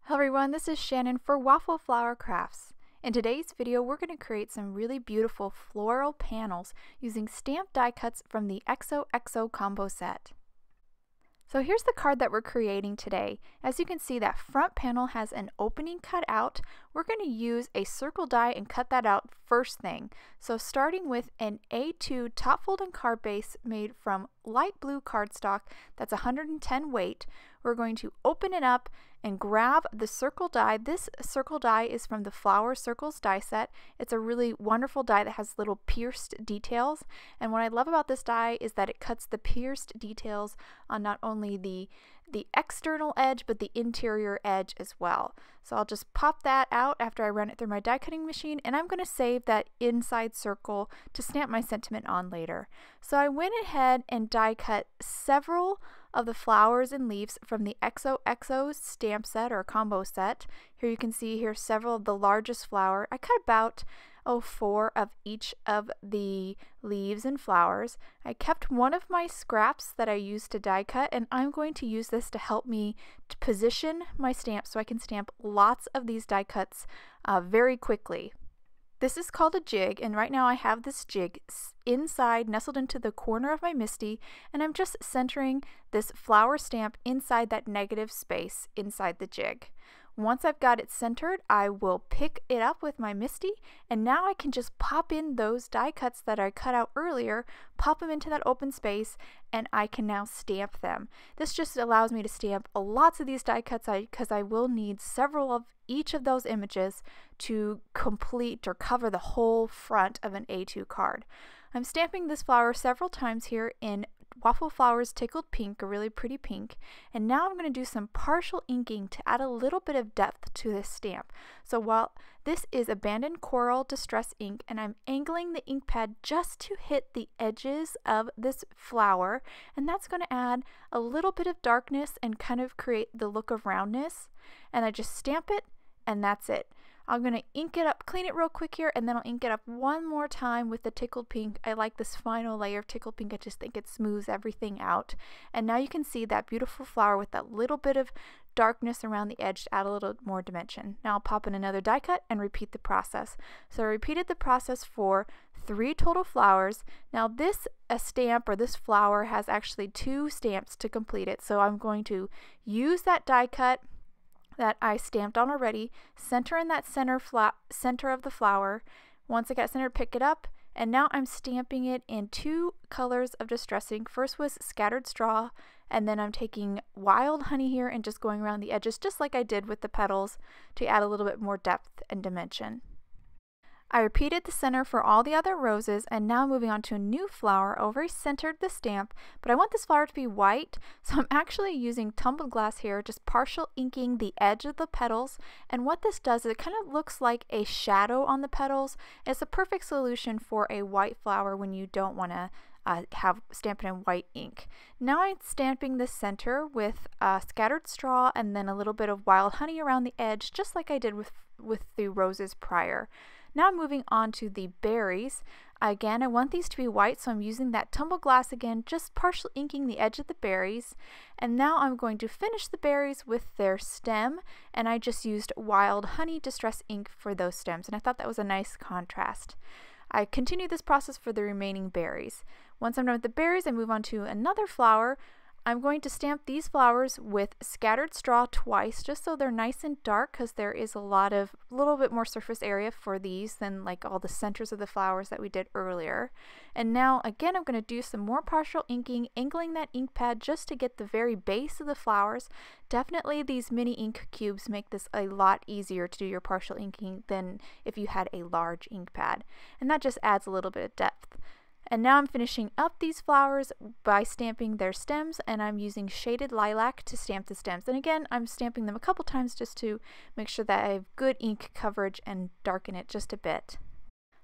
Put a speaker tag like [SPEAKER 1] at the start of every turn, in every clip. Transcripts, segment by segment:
[SPEAKER 1] Hello everyone, this is Shannon for Waffle Flower Crafts. In today's video, we're going to create some really beautiful floral panels using stamped die cuts from the XOXO Combo Set. So here's the card that we're creating today. As you can see, that front panel has an opening cut out. We're going to use a circle die and cut that out first thing. So starting with an A2 top folding card base made from light blue cardstock that's 110 weight, we're going to open it up and grab the circle die. This circle die is from the Flower Circles die set. It's a really wonderful die that has little pierced details, and what I love about this die is that it cuts the pierced details on not only the external edge but the interior edge as well. So I'll just pop that out after I run it through my die cutting machine, and I'm going to save that inside circle to stamp my sentiment on later. So I went ahead and die cut several of the flowers and leaves from the XOXO Stamp Set or Combo Set. Here you can see here several of the largest flower. I cut about 4 of each of the leaves and flowers. I kept one of my scraps that I used to die cut, and I'm going to use this to help me to position my stamp so I can stamp lots of these die cuts very quickly. This is called a jig, and right now I have this jig inside, nestled into the corner of my MISTI, and I'm just centering this flower stamp inside that negative space inside the jig. Once I've got it centered, I will pick it up with my MISTI, and now I can just pop in those die cuts that I cut out earlier, pop them into that open space, and I can now stamp them. This just allows me to stamp lots of these die cuts because I will need several of each of those images to complete or cover the whole front of an A2 card. I'm stamping this flower several times here in Waffle Flower's Tickled Pink, a really pretty pink, and now I'm going to do some partial inking to add a little bit of depth to this stamp. So while this is Abandoned Coral Distress ink, and I'm angling the ink pad just to hit the edges of this flower, and that's going to add a little bit of darkness and kind of create the look of roundness, and I just stamp it, and that's it. I'm going to ink it up, clean it real quick here, and then I'll ink it up one more time with the Tickled Pink. I like this final layer of Tickled Pink. I just think it smooths everything out. And now you can see that beautiful flower with that little bit of darkness around the edge to add a little more dimension. Now I'll pop in another die cut and repeat the process. So I repeated the process for 3 total flowers. Now this stamp or this flower has actually 2 stamps to complete it. So I'm going to use that die cut that I stamped on already, center in that center of the flower. Once I got centered, pick it up, and now I'm stamping it in 2 colors of Distress ink. First was Scattered Straw, and then I'm taking Wild Honey here and just going around the edges just like I did with the petals to add a little bit more depth and dimension. I repeated the center for all the other roses, and now moving on to a new flower. Over centered the stamp, but I want this flower to be white, so I'm actually using tumbled glass here, just partial inking the edge of the petals, and what this does is it kind of looks like a shadow on the petals. It's a perfect solution for a white flower when you don't want to stamp it in white ink. Now I'm stamping the center with Scattered Straw and then a little bit of Wild Honey around the edge, just like I did with the roses prior. Now I'm moving on to the berries. Again, I want these to be white, so I'm using that tumbled glass again, just partial inking the edge of the berries. And now I'm going to finish the berries with their stem, and I just used Wild Honey Distress ink for those stems, and I thought that was a nice contrast. I continue this process for the remaining berries. Once I'm done with the berries, I move on to another flower. I'm going to stamp these flowers with Scattered Straw twice, just so they're nice and dark, because there is a little bit more surface area for these than like all the centers of the flowers that we did earlier. And now again, I'm going to do some more partial inking, angling that ink pad just to get the very base of the flowers. Definitely these mini ink cubes make this a lot easier to do your partial inking than if you had a large ink pad, and that just adds a little bit of depth. And now I'm finishing up these flowers by stamping their stems, and I'm using Shaded Lilac to stamp the stems. And again, I'm stamping them a couple times just to make sure that I have good ink coverage and darken it just a bit.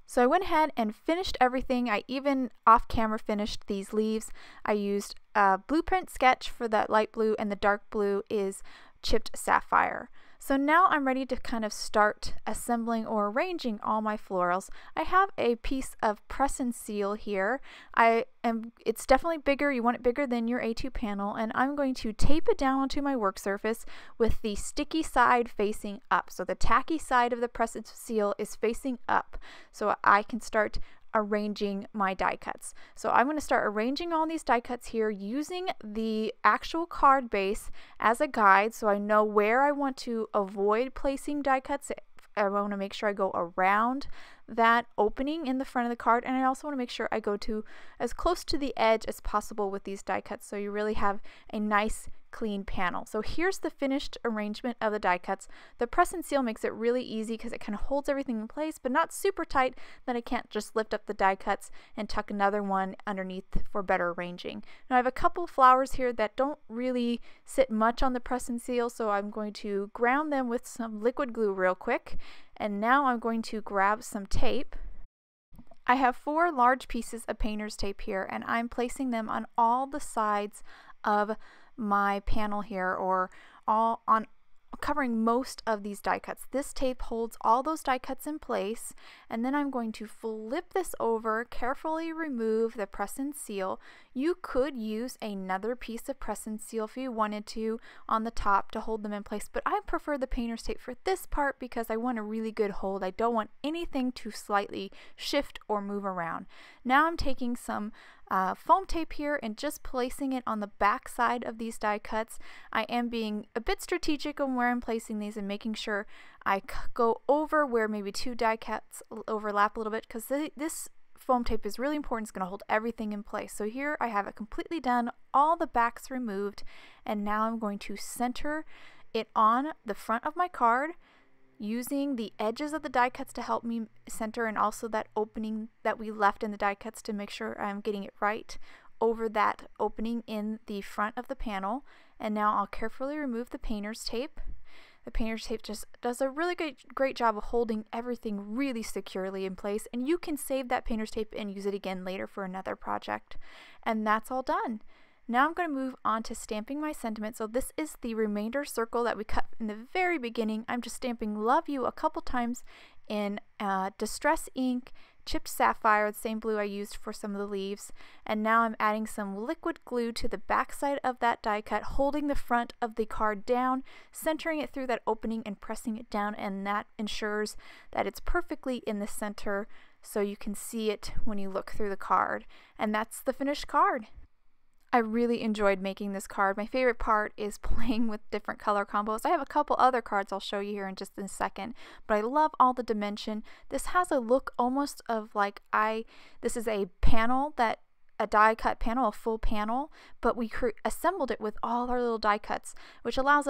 [SPEAKER 1] So I went ahead and finished everything. I even off camera finished these leaves. I used a blueprint sketch for that light blue, and the dark blue is Chipped Sapphire. So now I'm ready to kind of start assembling or arranging all my florals. I have a piece of press and seal here. It's definitely bigger. You want it bigger than your A2 panel, and I'm going to tape it down onto my work surface with the sticky side facing up. So the tacky side of the press and seal is facing up, so I can start arranging my die cuts. So I'm going to start arranging all these die cuts here using the actual card base as a guide, so I know where I want to avoid placing die cuts. I want to make sure I go around that opening in the front of the card, and I also want to make sure I go to as close to the edge as possible with these die cuts, so you really have a nice clean panel. So here's the finished arrangement of the die cuts. The press and seal makes it really easy because it kind of holds everything in place, but not super tight that I can't just lift up the die cuts and tuck another one underneath for better arranging. Now I have a couple flowers here that don't really sit much on the press and seal, so I'm going to ground them with some liquid glue real quick. And now I'm going to grab some tape. I have 4 large pieces of painter's tape here, and I'm placing them on all the sides of my panel here, or all on covering most of these die cuts. This tape holds all those die cuts in place, and then I'm going to flip this over, carefully remove the press and seal. You could use another piece of press and seal if you wanted to on the top to hold them in place, but I prefer the painter's tape for this part because I want a really good hold. I don't want anything to slightly shift or move around. Now I'm taking some foam tape here and just placing it on the back side of these die cuts. I am being a bit strategic on where I'm placing these and making sure I go over where maybe 2 die cuts overlap a little bit, because this foam tape is really important. It's going to hold everything in place. So here I have it completely done, all the backs removed, and now I'm going to center it on the front of my card, using the edges of the die cuts to help me center, and also that opening that we left in the die cuts to make sure I'm getting it right over that opening in the front of the panel. And now I'll carefully remove the painter's tape. The painter's tape just does a really great job of holding everything really securely in place, and you can save that painter's tape and use it again later for another project. And that's all done. Now I'm going to move on to stamping my sentiment. So this is the remainder circle that we cut in the very beginning. I'm just stamping Love You a couple times in Distress ink, chipped sapphire, the same blue I used for some of the leaves. And now I'm adding some liquid glue to the back side of that die cut, holding the front of the card down, centering it through that opening and pressing it down, and that ensures that it's perfectly in the center so you can see it when you look through the card. And that's the finished card. I really enjoyed making this card. My favorite part is playing with different color combos. I have a couple other cards I'll show you here in just a second, but I love all the dimension. This has a look almost of like this is a panel, a die cut panel, a full panel, but we assembled it with all our little die cuts, which allows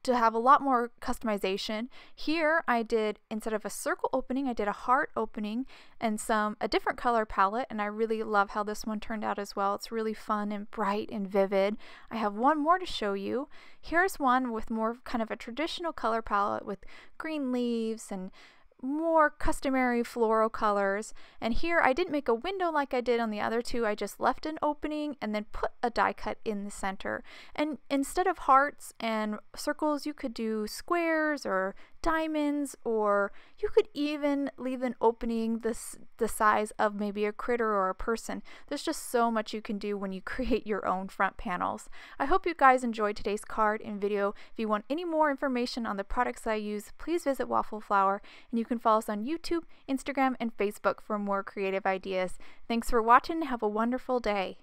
[SPEAKER 1] to have a lot more customization. Here I did, instead of a circle opening, I did a heart opening and a different color palette, and I really love how this one turned out as well. It's really fun and bright and vivid. I have one more to show you. Here's one with more kind of a traditional color palette with green leaves and more customary floral colors. And here I didn't make a window like I did on the other two. I just left an opening and then put a die cut in the center. And instead of hearts and circles, you could do squares or diamonds, or you could even leave an opening the size of maybe a critter or a person. There's just so much you can do when you create your own front panels. I hope you guys enjoyed today's card and video. If you want any more information on the products I use, please visit Waffle Flower, and you can follow us on YouTube, Instagram, and Facebook for more creative ideas. Thanks for watching and have a wonderful day.